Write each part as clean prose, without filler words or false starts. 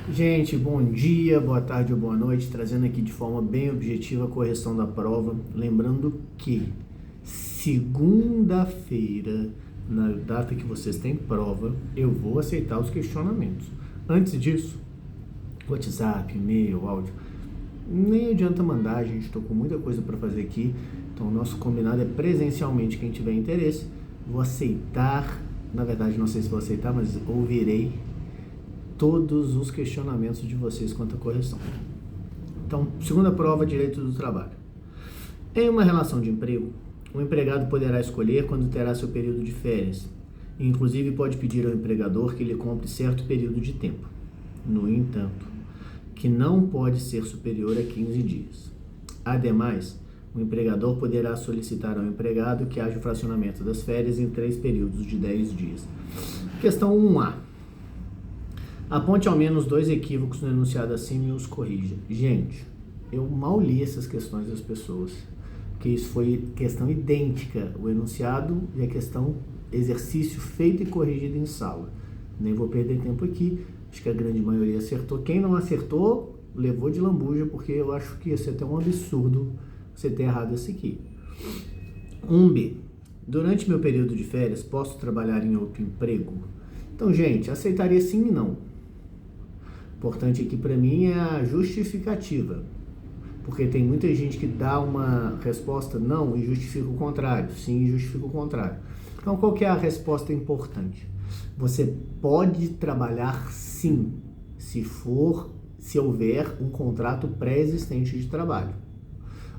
Gente, bom dia, boa tarde ou boa noite, trazendo aqui de forma bem objetiva a correção da prova. Lembrando que segunda-feira, na data que vocês têm prova, eu vou aceitar os questionamentos. Antes disso, WhatsApp, e-mail, áudio, nem adianta mandar, gente, estou com muita coisa para fazer aqui. Então, o nosso combinado é presencialmente, quem tiver interesse. Vou aceitar, na verdade não sei se vou aceitar, mas ouvirei todos os questionamentos de vocês quanto à correção. Então, segunda prova, direito do trabalho. Em uma relação de emprego, o empregado poderá escolher quando terá seu período de férias, e inclusive pode pedir ao empregador que lhe compre certo período de tempo. No entanto, que não pode ser superior a 15 dias. Ademais, o empregador poderá solicitar ao empregado que haja o fracionamento das férias em 3 períodos de 10 dias. Questão 1A. Aponte ao menos 2 equívocos no enunciado acima e os corrija. Gente, eu mal li essas questões das pessoas, porque isso foi questão idêntica, o enunciado e a questão exercício feito e corrigido em sala. Nem vou perder tempo aqui, acho que a grande maioria acertou. Quem não acertou, levou de lambuja, porque eu acho que isso é até um absurdo você ter errado esse aqui. 1B. Durante meu período de férias, posso trabalhar em outro emprego? Então, gente, aceitaria sim e não. Importante aqui para mim é a justificativa, porque tem muita gente que dá uma resposta não e justifica o contrário, sim e justifica o contrário. Então, qual que é a resposta importante? Você pode trabalhar sim, se houver um contrato pré-existente de trabalho.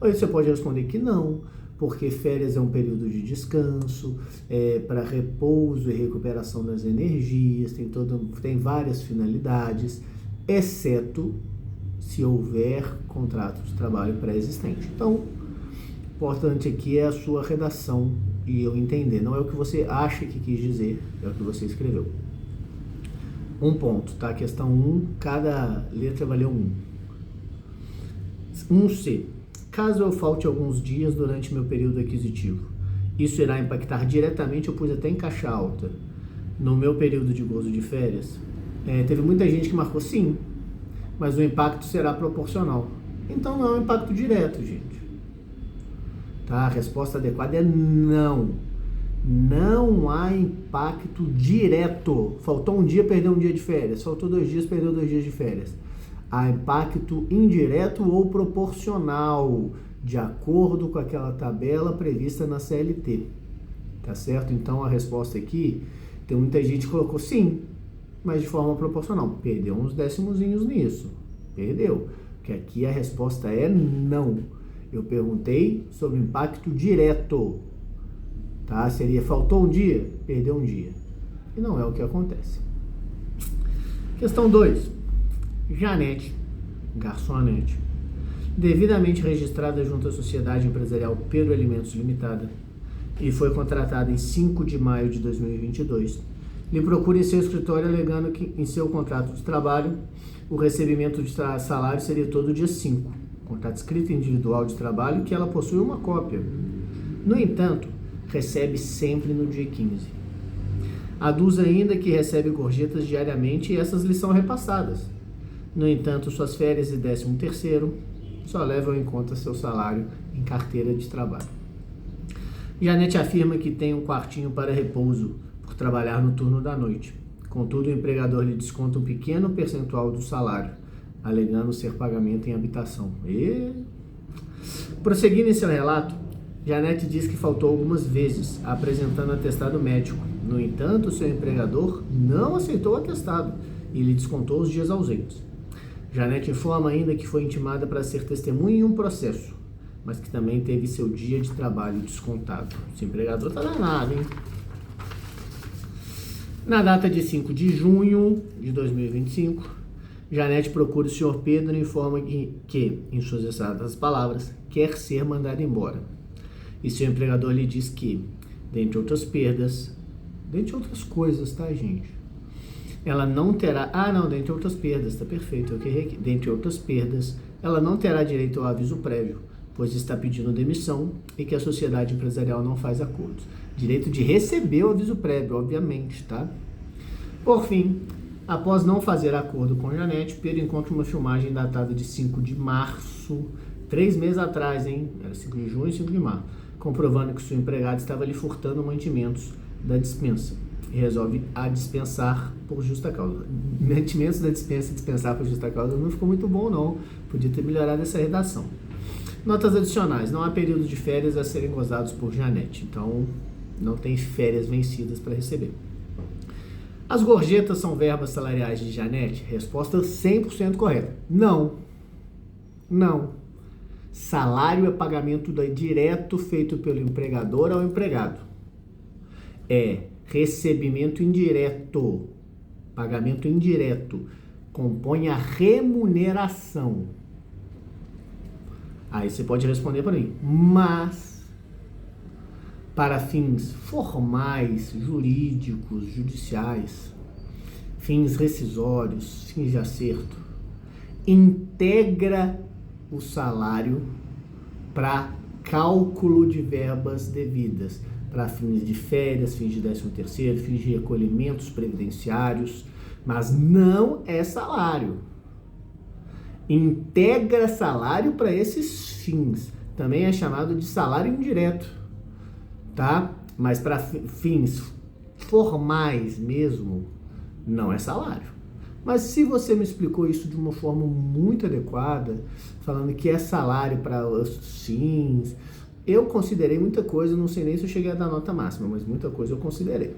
Ou você pode responder que não, porque férias é um período de descanso, para repouso e recuperação das energias, tem várias finalidades, exceto se houver contrato de trabalho pré-existente. Então, o importante aqui é a sua redação e eu entender. Não é o que você acha que quis dizer, é o que você escreveu. 1 ponto, tá? Questão 1, cada letra valeu 1. 1C. Caso eu falte alguns dias durante meu período aquisitivo, isso irá impactar diretamente, eu pus até em caixa alta, no meu período de gozo de férias? Teve muita gente que marcou sim, mas o impacto será proporcional. Então não é um impacto direto, gente. Tá? A resposta adequada é não. Não há impacto direto. Faltou um dia, perdeu um dia de férias. Faltou 2 dias, perdeu 2 dias de férias. Há impacto indireto ou proporcional, de acordo com aquela tabela prevista na CLT. Tá certo? Então a resposta aqui, tem muita gente que colocou sim, mas de forma proporcional. Perdeu uns décimozinhos nisso. Perdeu. Porque aqui a resposta é não. Eu perguntei sobre impacto direto. Tá? Seria, faltou um dia, perdeu um dia. E não é o que acontece. Questão 2. Janete, garçonete, devidamente registrada junto à Sociedade Empresarial Pedro Alimentos Limitada e foi contratada em 5 de maio de 2022, lhe procura em seu escritório alegando que em seu contrato de trabalho o recebimento de salário seria todo dia 5, contrato escrito individual de trabalho que ela possui uma cópia. No entanto, recebe sempre no dia 15. Aduz ainda que recebe gorjetas diariamente e essas lhe são repassadas. No entanto, suas férias e 13º só levam em conta seu salário em carteira de trabalho. Janete afirma que tem um quartinho para repouso por trabalhar no turno da noite. Contudo, o empregador lhe desconta um pequeno percentual do salário, alegando ser pagamento em habitação. Prosseguindo em seu relato, Janete diz que faltou algumas vezes, apresentando atestado médico. No entanto, seu empregador não aceitou o atestado e lhe descontou os dias ausentes. Janete informa ainda que foi intimada para ser testemunha em um processo, mas que também teve seu dia de trabalho descontado. Esse empregador tá danado, hein? Na data de 5 de junho de 2025, Janete procura o Sr. Pedro e informa que, em suas exatas palavras, quer ser mandada embora. E seu empregador lhe diz que, dentre outras perdas, dentre outras coisas, tá, gente? Ela não terá... dentre outras perdas, tá perfeito. Dentre outras perdas, ela não terá direito ao aviso prévio, pois está pedindo demissão e que a sociedade empresarial não faz acordos. Direito de receber o aviso prévio, obviamente, tá? Por fim, Após não fazer acordo com Janete, Pedro encontra uma filmagem datada de 5 de março, 3 meses atrás, hein? Era 5 de junho e 5 de março, comprovando que sua empregada estava lhe furtando mantimentos da dispensa. E resolve a dispensar por justa causa. Mantimentos da dispensa e dispensar por justa causa não ficou muito bom, não. Podia ter melhorado essa redação. Notas adicionais. Não há período de férias a serem gozados por Janete. Então, não tem férias vencidas para receber. As gorjetas são verbas salariais de Janete? Resposta 100% correta. Não. Não. Salário é pagamento direto feito pelo empregador ao empregado. É recebimento indireto. Pagamento indireto. Compõe a remuneração. Aí você pode responder para mim. Mas, para fins formais, jurídicos, judiciais, fins rescisórios, fins de acerto, integra o salário para cálculo de verbas devidas, para fins de férias, fins de 13º, fins de recolhimentos previdenciários, mas não é salário. Integra salário para esses fins. Também é chamado de salário indireto, tá? Mas para fins formais mesmo, não é salário. Mas se você me explicou isso de uma forma muito adequada, falando que é salário para os fins, eu considerei muita coisa, não sei nem se eu cheguei a dar nota máxima, mas muita coisa eu considerei.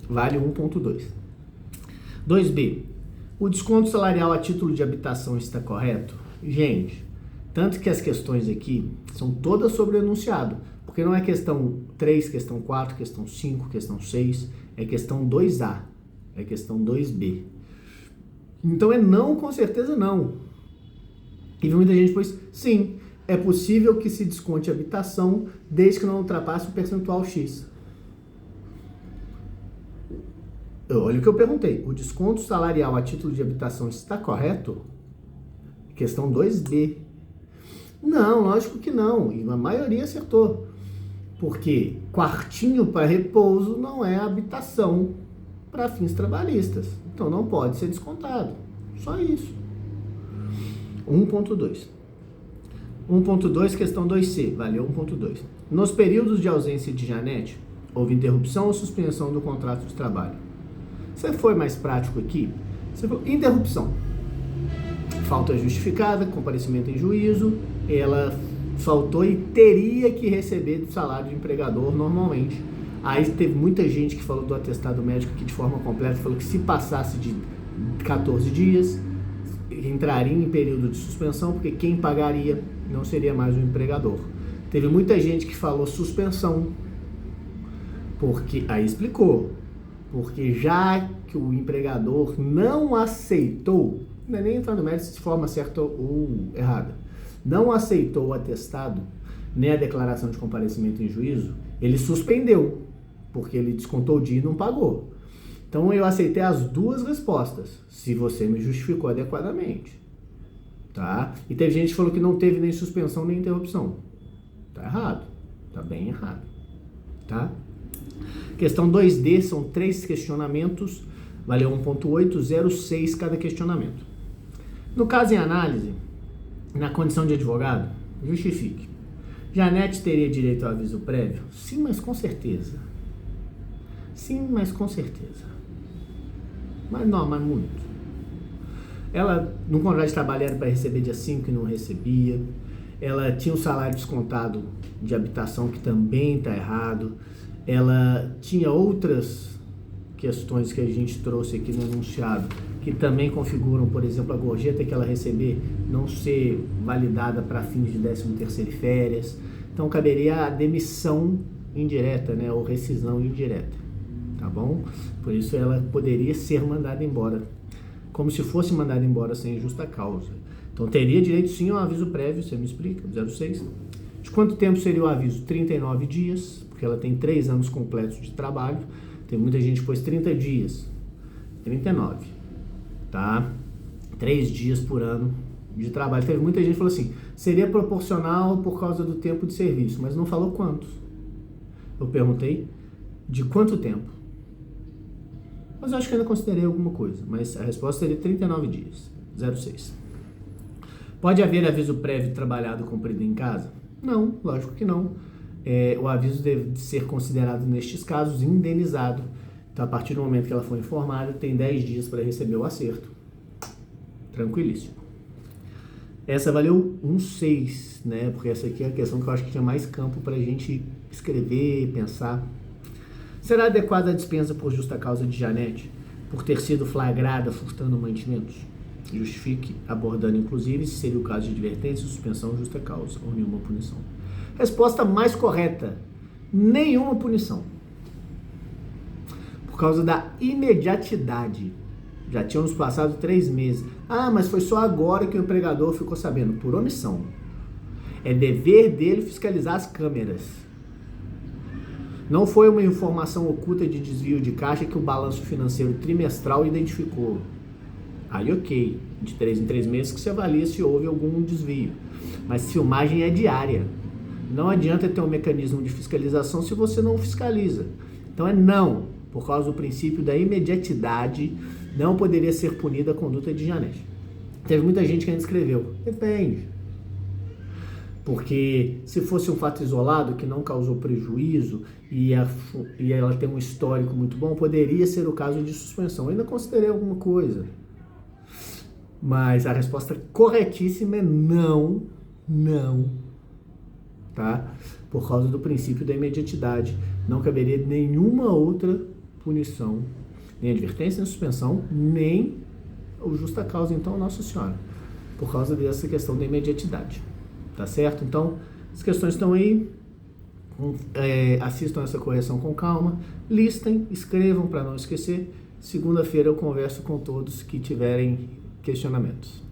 Vale 1.2. 2B. O desconto salarial a título de habitação está correto? Gente, tanto que as questões aqui são todas sobre o enunciado, porque não é questão 3, questão 4, questão 5, questão 6, é questão 2A, é questão 2B. Então é não, com certeza não. E muita gente pôs, sim, é possível que se desconte a habitação desde que não ultrapasse o percentual X. Olha o que eu perguntei. O desconto salarial a título de habitação está correto? Questão 2B. Não, lógico que não. E a maioria acertou. Porque quartinho para repouso não é habitação para fins trabalhistas. Então não pode ser descontado. Só isso. 1.2. 1.2, questão 2C. Valeu 1.2. Nos períodos de ausência de Janete, houve interrupção ou suspensão do contrato de trabalho? Você foi mais prático aqui? Você falou, interrupção. Falta justificada, comparecimento em juízo, ela faltou e teria que receber do salário de empregador normalmente. Aí teve muita gente que falou do atestado médico que de forma completa falou que se passasse de 14 dias, entraria em período de suspensão, porque quem pagaria não seria mais o empregador. Teve muita gente que falou suspensão, porque aí explicou. Porque já que o empregador não aceitou, não é nem entrar no mérito de forma certa ou errada, não aceitou o atestado, nem a declaração de comparecimento em juízo, ele suspendeu, porque ele descontou o dia e não pagou. Então eu aceitei as duas respostas, se você me justificou adequadamente. Tá? E teve gente que falou que não teve nem suspensão nem interrupção. Tá errado. Tá bem errado. Tá? Questão 2D, são 3 questionamentos, valeu 1.8, 0,6 cada questionamento. No caso em análise, na condição de advogado, justifique. Janete teria direito ao aviso prévio? Sim, mas com certeza. Sim, mas com certeza. Mas não, mas muito. Ela, no contrato de trabalho, era para receber dia 5 e não recebia. Ela tinha um salário descontado de habitação que também está errado. Ela tinha outras questões que a gente trouxe aqui no enunciado que também configuram, por exemplo, a gorjeta que ela receber não ser validada para fins de 13º e férias. Então caberia a demissão indireta, né, ou rescisão indireta, tá bom? Por isso ela poderia ser mandada embora, como se fosse mandada embora sem justa causa. Então teria direito sim ao aviso prévio, você me explica, 06. De quanto tempo seria o aviso? 39 dias, porque ela tem 3 anos completos de trabalho. Tem muita gente que pôs 30 dias. 39, tá? 3 dias por ano de trabalho. Teve muita gente que falou assim, seria proporcional por causa do tempo de serviço, mas não falou quantos. Eu perguntei, de quanto tempo? Mas eu acho que ainda considerei alguma coisa, mas a resposta seria 39 dias, 06. Pode haver aviso prévio trabalhado cumprido em casa? Não, lógico que não. O aviso deve ser considerado, nestes casos, indenizado. Então, a partir do momento que ela for informada, tem 10 dias para receber o acerto. Tranquilíssimo. Essa valeu um 6, né? Porque essa aqui é a questão que eu acho que tinha mais campo para a gente escrever, pensar. Será adequada a dispensa por justa causa de Janete, por ter sido flagrada furtando mantimentos? Justifique, abordando inclusive se seria o caso de advertência, suspensão, justa causa ou nenhuma punição. Resposta mais correta: nenhuma punição. Por causa da imediatidade. Já tínhamos passado 3 meses. Ah, mas foi só agora que o empregador ficou sabendo. Por omissão. É dever dele fiscalizar as câmeras. Não foi uma informação oculta de desvio de caixa que o balanço financeiro trimestral identificou. Aí ok, de 3 em 3 meses que você avalia se houve algum desvio. Mas filmagem é diária. Não adianta ter um mecanismo de fiscalização se você não fiscaliza. Então não, por causa do princípio da imediatidade, não poderia ser punida a conduta de Janete. Teve muita gente que ainda escreveu. Depende. Porque se fosse um fato isolado que não causou prejuízo e ela tem um histórico muito bom, poderia ser o caso de suspensão. Eu ainda considerei alguma coisa. Mas a resposta corretíssima é não, tá? Por causa do princípio da imediatidade. Não caberia nenhuma outra punição, nem advertência, nem suspensão, nem o justa causa, então, Nossa Senhora, por causa dessa questão da imediatidade. Tá certo? Então, as questões estão aí. Assistam essa correção com calma, listem, escrevam para não esquecer. Segunda-feira eu converso com todos que tiverem questionamentos.